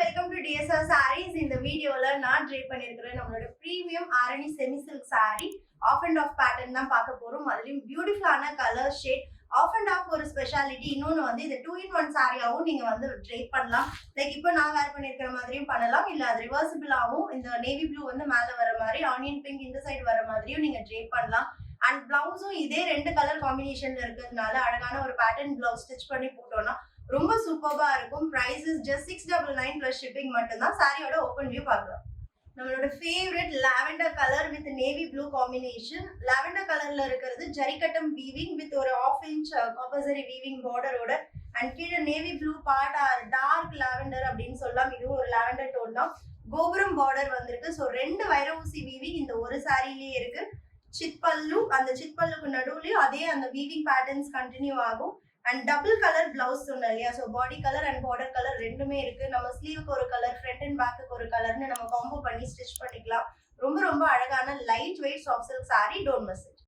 Welcome to TSR saris. இந்த வீடியோல நான் ட்ரேப் பண்ணிருக்கிறேன் நம்மளோட premium Arani semi silk sari. Half and half pattern தான் பார்க்க போறோம். அதுலயும் பியூட்டிஃபுல்லான colour shade. Half and half ஒரு ஸ்பெஷாலிட்டி. இன்னொன்னு வந்து இது 2-in-1 சாரியாவும் நீங்க வந்து ட்ரேப் பண்ணலாம். லைக் இப்போ நான் வேர் பண்ணிருக்கிற மாதிரியும் பண்ணலாம், இல்ல அது ரிவர்சிபிளாவும் இந்த நேவி ப்ளூ வந்து மேல வர மாதிரி, ஆனியன் பிங்க் இந்த சைடு வர மாதிரியும் நீங்க ட்ரேப் பண்ணலாம். அண்ட் பிளவுஸும் இதே 2 கலர் காம்பினேஷன்ல இருக்கிறதுனால அழகான ஒரு பேட்டர்ன் பிளவுஸ் ஸ்டிச் பண்ணி போட்டோம்னா ரொம்ப சூப்பர்பா இருக்கும். Price is just 699 plus shipping மட்டும்தான். சாரியோட ஓப்பன் வியூ பார்க்கலாம். நம்மளோட favourite lavender colour with navy blue combination. Lavender கலர்ல இருக்கிறது ஜரிகட்டம் வீவிங் வித் ஒரு 1/2 inch காம்பல்சரி வீவிங் பார்டரோட. அண்ட் கீழே navy blue part or dark lavender அப்படின்னு சொல்லலாம். இதுவும் ஒரு லாவெண்டர் டோன் தான். கோபுரம் பார்டர் வந்திருக்கு. ஸோ 2 வைர ஊசி வீவிங் இந்த ஒரு சாரிலேயே இருக்கு. சிட்பல்லு, அந்த சிட்பல்லுக்கு நடுவுலயும் அதே அந்த வீவிங் பேட்டர்ன்ஸ் கண்டினியூ ஆகும். அண்ட் டபுள் கலர் பிளவுஸ் சொன்னேன் இல்லையா, so body colour and border colour ரெண்டுமே இருக்கு. நம்ம ஸ்லீவுக்கு ஒரு கலர், ஃப்ரண்ட் அண்ட் பேக்குக்கு ஒரு கலர்னு நம்ம காம்போ பண்ணி ஸ்டிச் பண்ணிக்கலாம். ரொம்ப ரொம்ப அழகான light weight soft silk sorry. Don't miss it.